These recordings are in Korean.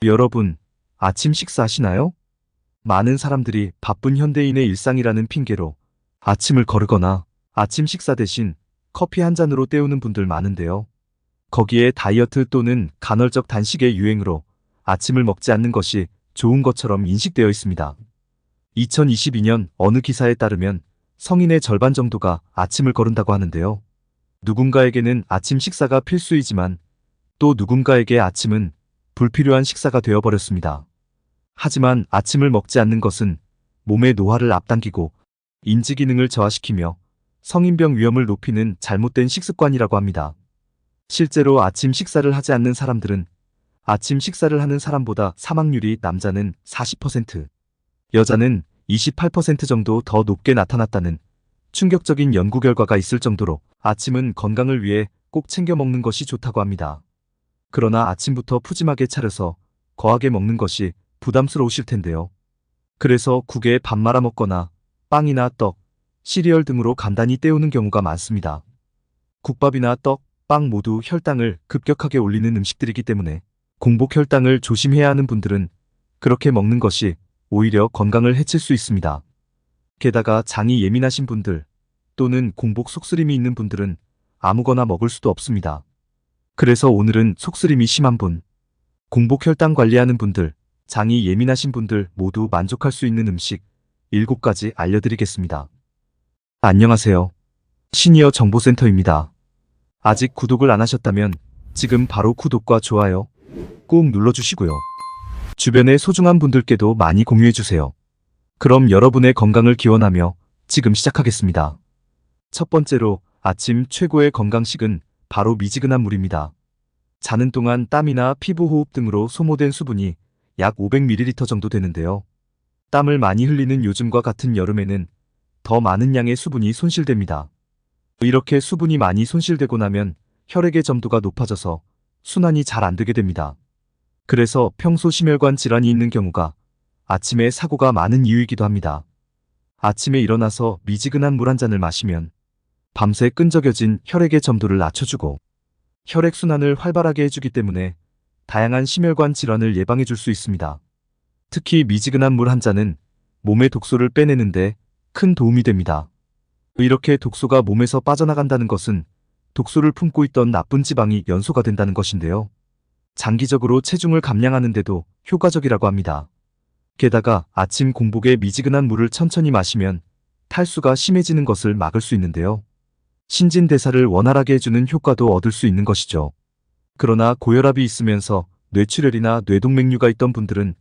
여러분, 아침 식사하시나요? 많은 사람들이 바쁜 현대인의 일상이라는 핑계로 아침을 거르거나 아침 식사 대신 커피 한 잔으로 때우는 분들 많은데요. 거기에 다이어트 또는 간헐적 단식의 유행으로 아침을 먹지 않는 것이 좋은 것처럼 인식되어 있습니다. 2022년 어느 기사에 따르면 성인의 절반 정도가 아침을 거른다고 하는데요. 누군가에게는 아침 식사가 필수이지만 또 누군가에게 아침은 불필요한 식사가 되어버렸습니다. 하지만 아침을 먹지 않는 것은 몸의 노화를 앞당기고 인지 기능을 저하시키며 성인병 위험을 높이는 잘못된 식습관이라고 합니다. 실제로 아침 식사를 하지 않는 사람들은 아침 식사를 하는 사람보다 사망률이 남자는 40%, 여자는 28% 정도 더 높게 나타났다는 충격적인 연구 결과가 있을 정도로 아침은 건강을 위해 꼭 챙겨 먹는 것이 좋다고 합니다. 그러나 아침부터 푸짐하게 차려서 거하게 먹는 것이 부담스러우실 텐데요. 그래서 국에 밥 말아 먹거나 빵이나 떡, 시리얼 등으로 간단히 때우는 경우가 많습니다. 국밥이나 떡, 빵 모두 혈당을 급격하게 올리는 음식들이기 때문에 공복 혈당을 조심해야 하는 분들은 그렇게 먹는 것이 오히려 건강을 해칠 수 있습니다. 게다가 장이 예민하신 분들 또는 공복 속쓰림이 있는 분들은 아무거나 먹을 수도 없습니다. 그래서 오늘은 속쓰림이 심한 분, 공복 혈당 관리하는 분들, 장이 예민하신 분들 모두 만족할 수 있는 음식 7가지 알려드리겠습니다. 안녕하세요. 시니어 정보센터입니다. 아직 구독을 안 하셨다면 지금 바로 구독과 좋아요 꾹 눌러주시고요. 주변의 소중한 분들께도 많이 공유해주세요. 그럼 여러분의 건강을 기원하며 지금 시작하겠습니다. 첫 번째로 아침 최고의 건강식은 바로 미지근한 물입니다. 자는 동안 땀이나 피부 호흡 등으로 소모된 수분이 약 500ml 정도 되는데요. 땀을 많이 흘리는 요즘과 같은 여름에는 더 많은 양의 수분이 손실됩니다. 이렇게 수분이 많이 손실되고 나면 혈액의 점도가 높아져서 순환이 잘 안 되게 됩니다. 그래서 평소 심혈관 질환이 있는 경우가 아침에 사고가 많은 이유이기도 합니다. 아침에 일어나서 미지근한 물 한 잔을 마시면 밤새 끈적여진 혈액의 점도를 낮춰주고 혈액순환을 활발하게 해주기 때문에 다양한 심혈관 질환을 예방해 줄 수 있습니다. 특히 미지근한 물 한 잔은 몸의 독소를 빼내는데 큰 도움이 됩니다. 이렇게 독소가 몸에서 빠져나간다는 것은 독소를 품고 있던 나쁜 지방이 연소가 된다는 것인데요. 장기적으로 체중을 감량하는 데도 효과적이라고 합니다. 게다가 아침 공복에 미지근한 물을 천천히 마시면 탈수가 심해지는 것을 막을 수 있는데요. 신진대사를 원활하게 해주는 효과도 얻을 수 있는 것이죠. 그러나 고혈압이 있으면서 뇌출혈이나 뇌동맥류가 있던 분들은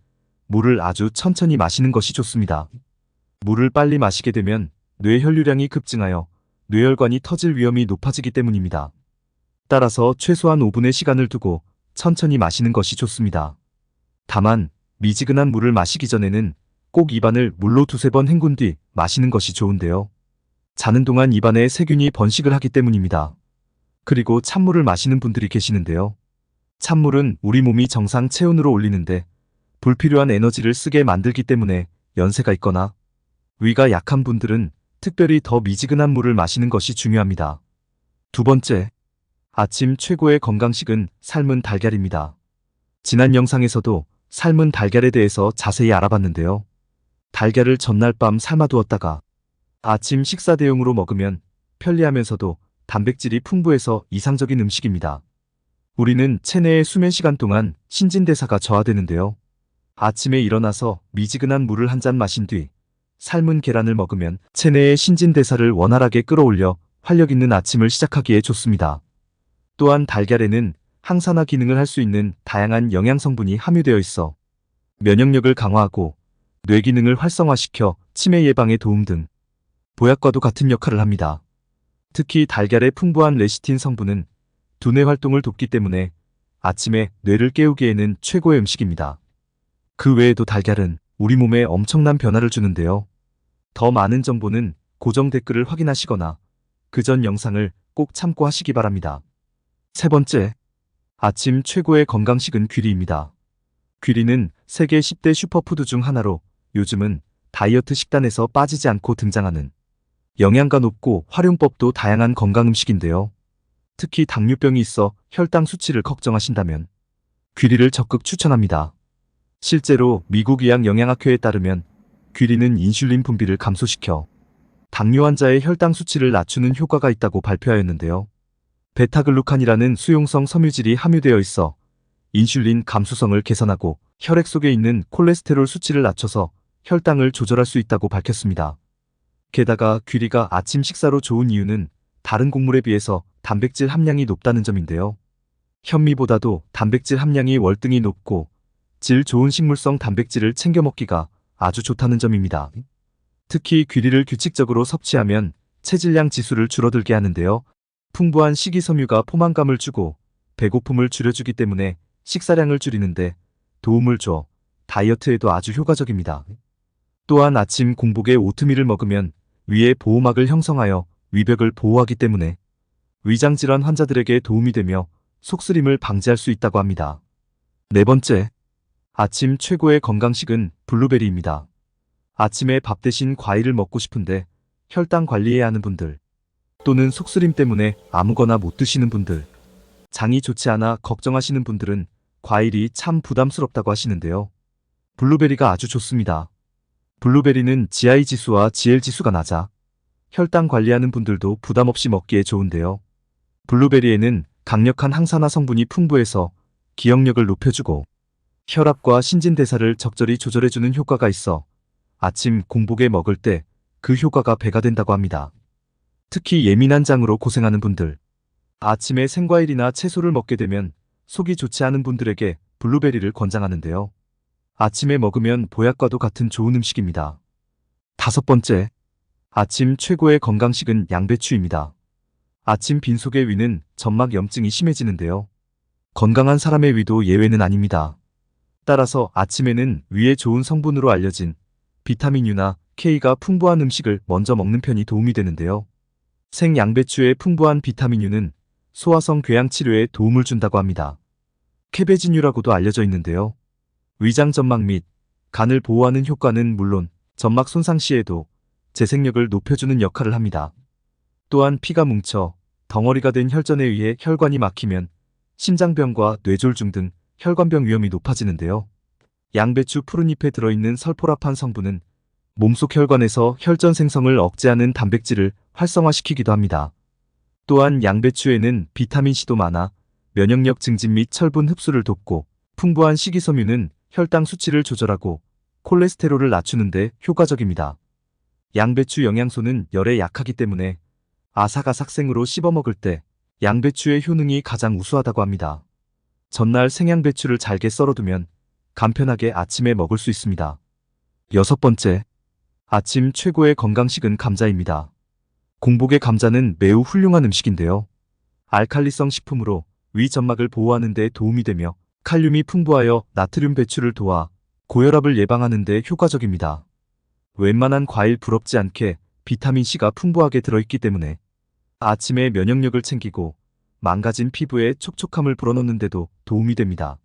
물을 아주 천천히 마시는 것이 좋습니다. 물을 빨리 마시게 되면 뇌 혈류량이 급증하여 뇌혈관이 터질 위험이 높아지기 때문입니다. 따라서 최소한 5분의 시간을 두고 천천히 마시는 것이 좋습니다. 다만 미지근한 물을 마시기 전에는 꼭 입안을 물로 2~3번 헹군 뒤 마시는 것이 좋은데요. 자는 동안 입안에 세균이 번식을 하기 때문입니다. 그리고 찬물을 마시는 분들이 계시는데요. 찬물은 우리 몸이 정상 체온으로 올리는데 불필요한 에너지를 쓰게 만들기 때문에 연세가 있거나 위가 약한 분들은 특별히 더 미지근한 물을 마시는 것이 중요합니다. 두 번째, 아침 최고의 건강식은 삶은 달걀입니다. 지난 영상에서도 삶은 달걀에 대해서 자세히 알아봤는데요. 달걀을 전날 밤 삶아두었다가 아침 식사 대용으로 먹으면 편리하면서도 단백질이 풍부해서 이상적인 음식입니다. 우리는 체내의 수면 시간 동안 신진대사가 저하되는데요. 아침에 일어나서 미지근한 물을 한 잔 마신 뒤 삶은 계란을 먹으면 체내의 신진대사를 원활하게 끌어올려 활력 있는 아침을 시작하기에 좋습니다. 또한 달걀에는 항산화 기능을 할 수 있는 다양한 영양 성분이 함유되어 있어 면역력을 강화하고 뇌 기능을 활성화시켜 치매 예방에 도움 등 보약과도 같은 역할을 합니다. 특히 달걀의 풍부한 레시틴 성분은 두뇌 활동을 돕기 때문에 아침에 뇌를 깨우기에는 최고의 음식입니다. 그 외에도 달걀은 우리 몸에 엄청난 변화를 주는데요. 더 많은 정보는 고정 댓글을 확인하시거나 그 전 영상을 꼭 참고하시기 바랍니다. 세 번째, 아침 최고의 건강식은 귀리입니다. 귀리는 세계 10대 슈퍼푸드 중 하나로 요즘은 다이어트 식단에서 빠지지 않고 등장하는 영양가 높고 활용법도 다양한 건강 음식인데요. 특히 당뇨병이 있어 혈당 수치를 걱정하신다면 귀리를 적극 추천합니다. 실제로 미국 의학영양학회에 따르면 귀리는 인슐린 분비를 감소시켜 당뇨 환자의 혈당 수치를 낮추는 효과가 있다고 발표하였는데요. 베타글루칸이라는 수용성 섬유질이 함유되어 있어 인슐린 감수성을 개선하고 혈액 속에 있는 콜레스테롤 수치를 낮춰서 혈당을 조절할 수 있다고 밝혔습니다. 게다가 귀리가 아침 식사로 좋은 이유는 다른 곡물에 비해서 단백질 함량이 높다는 점인데요. 현미보다도 단백질 함량이 월등히 높고 질 좋은 식물성 단백질을 챙겨 먹기가 아주 좋다는 점입니다. 특히 귀리를 규칙적으로 섭취하면 체질량 지수를 줄어들게 하는데요. 풍부한 식이섬유가 포만감을 주고 배고픔을 줄여주기 때문에 식사량을 줄이는데 도움을 줘 다이어트에도 아주 효과적입니다. 또한 아침 공복에 오트밀을 먹으면 위의 보호막을 형성하여 위벽을 보호하기 때문에 위장질환 환자들에게 도움이 되며 속쓰림을 방지할 수 있다고 합니다. 네 번째, 아침 최고의 건강식은 블루베리입니다. 아침에 밥 대신 과일을 먹고 싶은데 혈당 관리해야 하는 분들, 또는 속쓰림 때문에 아무거나 못 드시는 분들, 장이 좋지 않아 걱정하시는 분들은 과일이 참 부담스럽다고 하시는데요. 블루베리가 아주 좋습니다. 블루베리는 GI 지수와 GL 지수가 낮아 혈당 관리하는 분들도 부담 없이 먹기에 좋은데요. 블루베리에는 강력한 항산화 성분이 풍부해서 기억력을 높여주고 혈압과 신진대사를 적절히 조절해주는 효과가 있어 아침 공복에 먹을 때 그 효과가 배가 된다고 합니다. 특히 예민한 장으로 고생하는 분들, 아침에 생과일이나 채소를 먹게 되면 속이 좋지 않은 분들에게 블루베리를 권장하는데요. 아침에 먹으면 보약과도 같은 좋은 음식입니다. 다섯 번째, 아침 최고의 건강식은 양배추입니다. 아침 빈속의 위는 점막 염증이 심해지는데요. 건강한 사람의 위도 예외는 아닙니다. 따라서 아침에는 위에 좋은 성분으로 알려진 비타민 U나 K가 풍부한 음식을 먼저 먹는 편이 도움이 되는데요. 생양배추의 풍부한 비타민 U는 소화성 궤양 치료에 도움을 준다고 합니다. 캐베진유라고도 알려져 있는데요. 위장 점막 및 간을 보호하는 효과는 물론 점막 손상 시에도 재생력을 높여주는 역할을 합니다. 또한 피가 뭉쳐 덩어리가 된 혈전에 의해 혈관이 막히면 심장병과 뇌졸중 등 혈관병 위험이 높아지는데요. 양배추 푸른 잎에 들어있는 설포라판 성분은 몸속 혈관에서 혈전 생성을 억제하는 단백질을 활성화시키기도 합니다. 또한 양배추에는 비타민C도 많아 면역력 증진 및 철분 흡수를 돕고 풍부한 식이섬유는 혈당 수치를 조절하고 콜레스테롤을 낮추는 데 효과적입니다. 양배추 영양소는 열에 약하기 때문에 아삭아삭 생으로 씹어 먹을 때 양배추의 효능이 가장 우수하다고 합니다. 전날 생양배추를 잘게 썰어두면 간편하게 아침에 먹을 수 있습니다. 여섯 번째, 아침 최고의 건강식은 감자입니다. 공복의 감자는 매우 훌륭한 음식인데요. 알칼리성 식품으로 위 점막을 보호하는 데 도움이 되며 칼륨이 풍부하여 나트륨 배출을 도와 고혈압을 예방하는 데 효과적입니다. 웬만한 과일 부럽지 않게 비타민C가 풍부하게 들어있기 때문에 아침에 면역력을 챙기고 망가진 피부에 촉촉함을 불어넣는 데도 도움이 됩니다.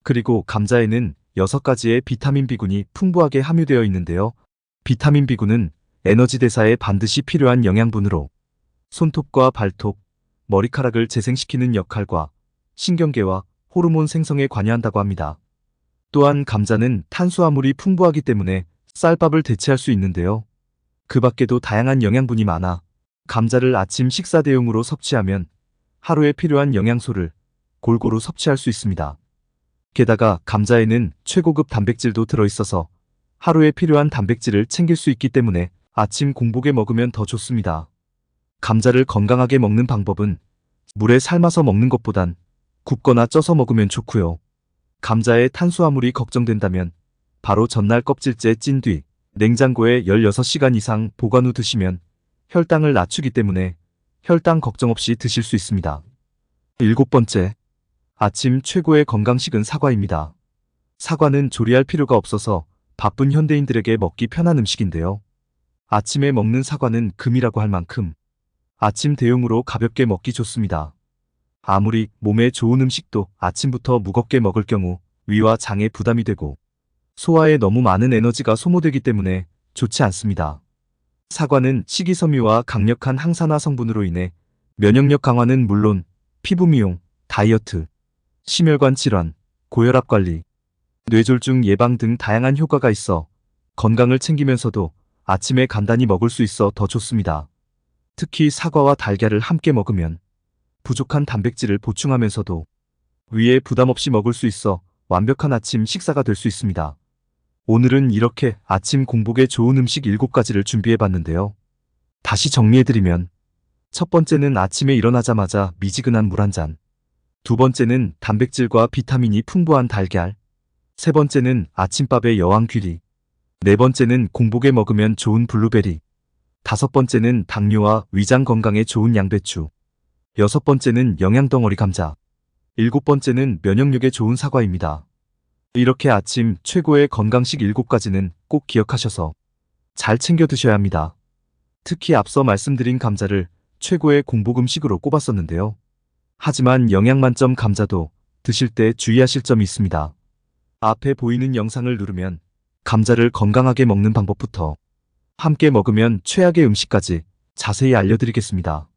그리고 감자에는 6가지의 비타민 B군이 풍부하게 함유되어 있는데요. 비타민 B군은 에너지 대사에 반드시 필요한 영양분으로 손톱과 발톱, 머리카락을 재생시키는 역할과 신경계와 호르몬 생성에 관여한다고 합니다. 또한 감자는 탄수화물이 풍부하기 때문에 쌀밥을 대체할 수 있는데요. 그 밖에도 다양한 영양분이 많아 감자를 아침 식사 대용으로 섭취하면 하루에 필요한 영양소를 골고루 섭취할 수 있습니다. 게다가 감자에는 최고급 단백질도 들어있어서 하루에 필요한 단백질을 챙길 수 있기 때문에 아침 공복에 먹으면 더 좋습니다. 감자를 건강하게 먹는 방법은 물에 삶아서 먹는 것보단 굽거나 쪄서 먹으면 좋고요. 감자에 탄수화물이 걱정된다면 바로 전날 껍질째 찐 뒤 냉장고에 16시간 이상 보관 후 드시면 혈당을 낮추기 때문에 혈당 걱정 없이 드실 수 있습니다. 일곱 번째, 아침 최고의 건강식은 사과입니다. 사과는 조리할 필요가 없어서 바쁜 현대인들에게 먹기 편한 음식인데요. 아침에 먹는 사과는 금이라고 할 만큼 아침 대용으로 가볍게 먹기 좋습니다. 아무리 몸에 좋은 음식도 아침부터 무겁게 먹을 경우 위와 장에 부담이 되고 소화에 너무 많은 에너지가 소모되기 때문에 좋지 않습니다. 사과는 식이섬유와 강력한 항산화 성분으로 인해 면역력 강화는 물론 피부 미용, 다이어트, 심혈관 질환, 고혈압 관리, 뇌졸중 예방 등 다양한 효과가 있어 건강을 챙기면서도 아침에 간단히 먹을 수 있어 더 좋습니다. 특히 사과와 달걀을 함께 먹으면 부족한 단백질을 보충하면서도 위에 부담 없이 먹을 수 있어 완벽한 아침 식사가 될 수 있습니다. 오늘은 이렇게 아침 공복에 좋은 음식 7가지를 준비해 봤는데요. 다시 정리해드리면 첫 번째는 아침에 일어나자마자 미지근한 물 한 잔. 두 번째는 단백질과 비타민이 풍부한 달걀. 세 번째는 아침밥의 여왕 귀리. 네 번째는 공복에 먹으면 좋은 블루베리. 다섯 번째는 당뇨와 위장 건강에 좋은 양배추. 여섯 번째는 영양덩어리 감자. 일곱 번째는 면역력에 좋은 사과입니다. 이렇게 아침 최고의 건강식 7가지는 꼭 기억하셔서 잘 챙겨 드셔야 합니다. 특히 앞서 말씀드린 감자를 최고의 공복 음식으로 꼽았었는데요. 하지만 영양만점 감자도 드실 때 주의하실 점이 있습니다. 앞에 보이는 영상을 누르면 감자를 건강하게 먹는 방법부터 함께 먹으면 최악의 음식까지 자세히 알려드리겠습니다.